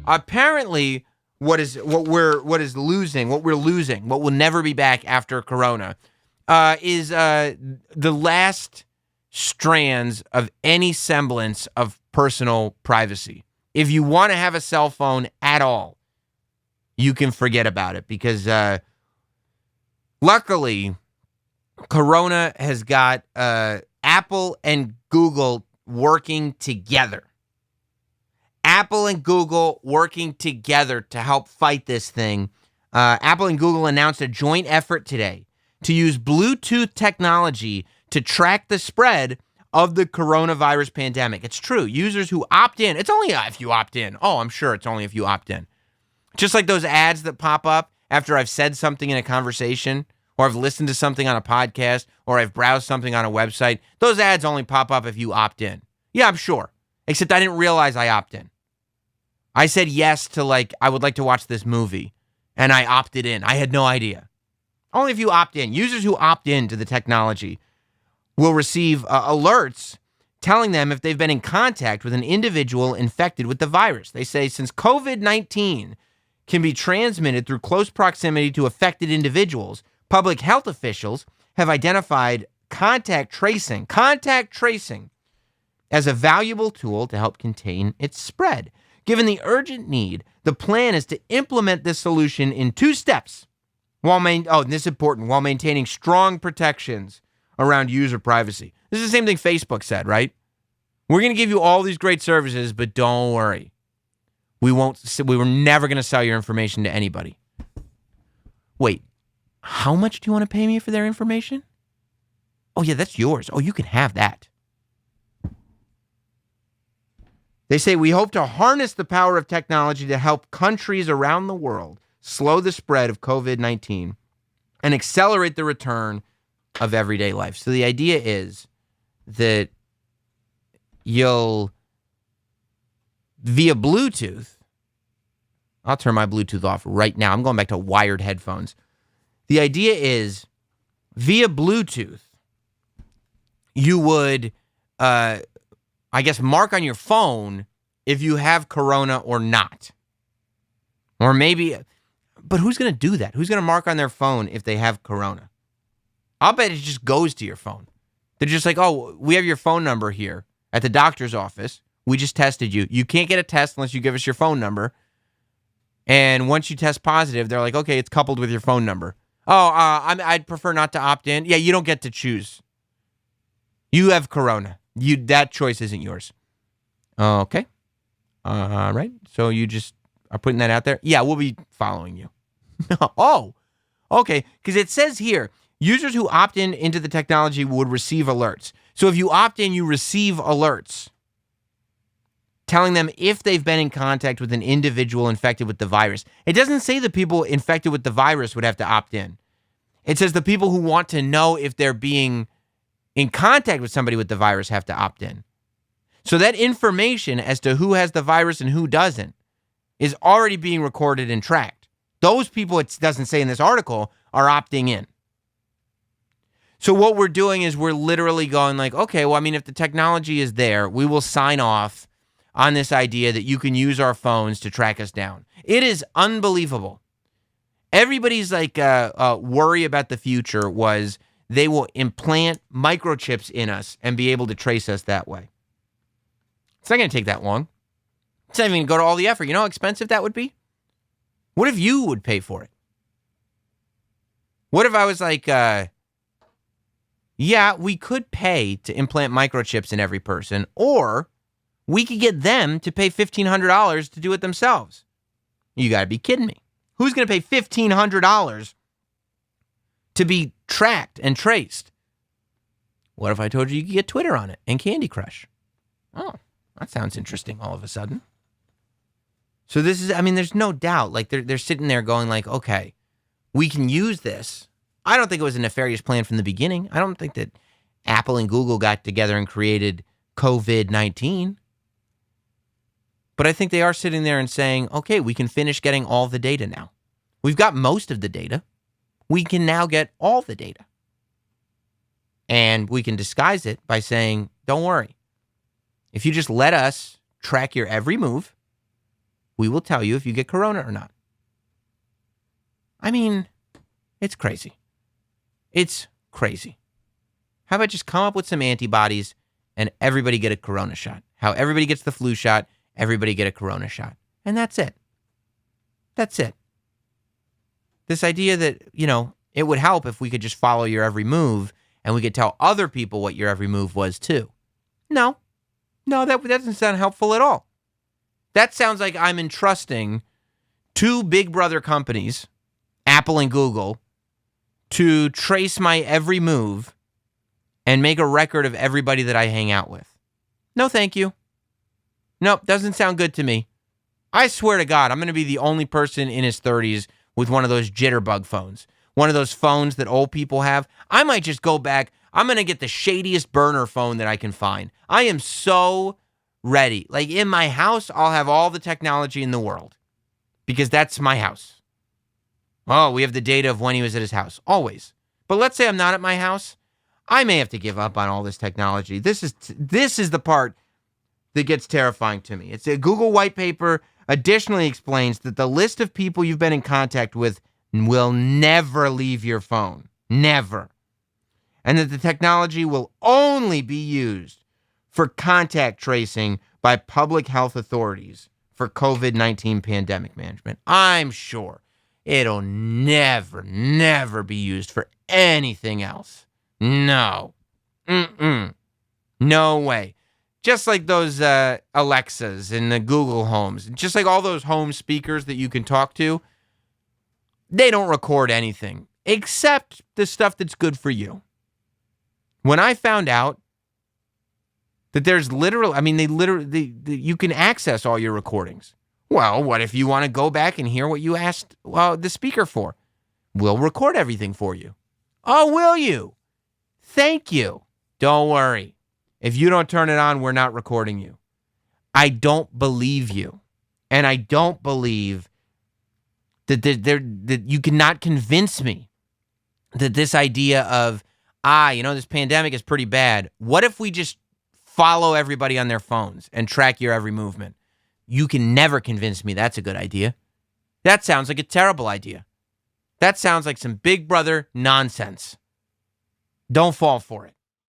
Apparently, what we're losing, what will never be back after Corona, is the last strands of any semblance of personal privacy. If you want to have a cell phone at all, you can forget about it because luckily, Corona has got Apple and Google working together. Apple and Google working together to help fight this thing. Apple and Google announced a joint effort today to use Bluetooth technology to track the spread of the coronavirus pandemic. It's true. Users who opt in, it's only if you opt in. Oh, I'm sure it's only if you opt in. Just like those ads that pop up after I've said something in a conversation, or I've listened to something on a podcast, or I've browsed something on a website. Those ads only pop up if you opt in. Yeah, I'm sure. Except I didn't realize I opt in. I said yes to I would like to watch this movie, and I opted in. I had no idea. Only if you opt in. Users who opt in to the technology will receive alerts telling them if they've been in contact with an individual infected with the virus. They say since COVID-19 can be transmitted through close proximity to affected individuals, public health officials have identified contact tracing as a valuable tool to help contain its spread. Given the urgent need, the plan is to implement this solution in 2 steps while maintaining strong protections around user privacy. This is the same thing Facebook said, right? We're going to give you all these great services, but don't worry. We were never going to sell your information to anybody. Wait, how much do you want to pay me for their information? Oh, yeah, that's yours. Oh, you can have that. They say we hope to harness the power of technology to help countries around the world slow the spread of COVID-19 and accelerate the return of everyday life. So the idea is that you'll, via Bluetooth, I'll turn my Bluetooth off right now. I'm going back to wired headphones. The idea is via Bluetooth, you would, mark on your phone if you have Corona or not. Or maybe, but who's going to do that? Who's going to mark on their phone if they have Corona? I'll bet it just goes to your phone. They're just like, oh, we have your phone number here at the doctor's office. We just tested you. You can't get a test unless you give us your phone number. And once you test positive, they're like, okay, it's coupled with your phone number. Oh, I'd prefer not to opt in. Yeah, you don't get to choose. You have Corona. That choice isn't yours. Okay. All right. So you just are putting that out there? Yeah, we'll be following you. Oh, okay. Because it says here, users who opt into the technology would receive alerts. So if you opt in, you receive alerts telling them if they've been in contact with an individual infected with the virus. It doesn't say the people infected with the virus would have to opt in. It says the people who want to know if they're being in contact with somebody with the virus have to opt in. So that information as to who has the virus and who doesn't is already being recorded and tracked. Those people, it doesn't say in this article, are opting in. So what we're doing is we're literally going okay, well, if the technology is there, we will sign off on this idea that you can use our phones to track us down. It is unbelievable. Everybody's worry about the future was they will implant microchips in us and be able to trace us that way. It's not going to take that long. It's not even going to go to all the effort. You know how expensive that would be? What if you would pay for it? What if I was yeah, we could pay to implant microchips in every person, or we could get them to pay $1,500 to do it themselves. You got to be kidding me. Who's going to pay $1,500 to be tracked and traced? What if I told you could get Twitter on it and Candy Crush? Oh, that sounds interesting all of a sudden. So this is, there's no doubt, they're sitting there going okay, we can use this. I don't think it was a nefarious plan from the beginning. I don't think that Apple and Google got together and created COVID-19. But I think they are sitting there and saying, okay, we can finish getting all the data now. We've got most of the data. We can now get all the data. And we can disguise it by saying, don't worry. If you just let us track your every move, we will tell you if you get corona or not. I mean, it's crazy. It's crazy. How about just come up with some antibodies and everybody get a corona shot? How everybody gets the flu shot, everybody get a corona shot. And that's it. That's it. This idea that, it would help if we could just follow your every move and we could tell other people what your every move was too. No, that doesn't sound helpful at all. That sounds like I'm entrusting two big brother companies, Apple and Google, to trace my every move and make a record of everybody that I hang out with. No, thank you. Nope, doesn't sound good to me. I swear to God, I'm going to be the only person in his 30s with one of those jitterbug phones. One of those phones that old people have. I might just go back. I'm going to get the shadiest burner phone that I can find. I am so ready. Like in my house, I'll have all the technology in the world because that's my house. Oh, we have the data of when he was at his house. Always. But let's say I'm not at my house. I may have to give up on all this technology. This is the part that gets terrifying to me. It's a Google white paper additionally explains that the list of people you've been in contact with will never leave your phone. Never. And that the technology will only be used for contact tracing by public health authorities for COVID-19 pandemic management. I'm sure it'll never be used for anything else. No. No way. Just like those Alexas and the Google Homes, just like all those home speakers that you can talk to, they don't record anything except the stuff that's good for you. When I found out that there's you can access all your recordings. Well, what if you want to go back and hear what you asked the speaker for? We'll record everything for you. Oh, will you? Thank you. Don't worry. If you don't turn it on, we're not recording you. I don't believe you. And I don't believe that you cannot convince me that this idea of, this pandemic is pretty bad. What if we just follow everybody on their phones and track your every movement? You can never convince me that's a good idea. That sounds like a terrible idea. That sounds like some Big Brother nonsense. Don't fall for it.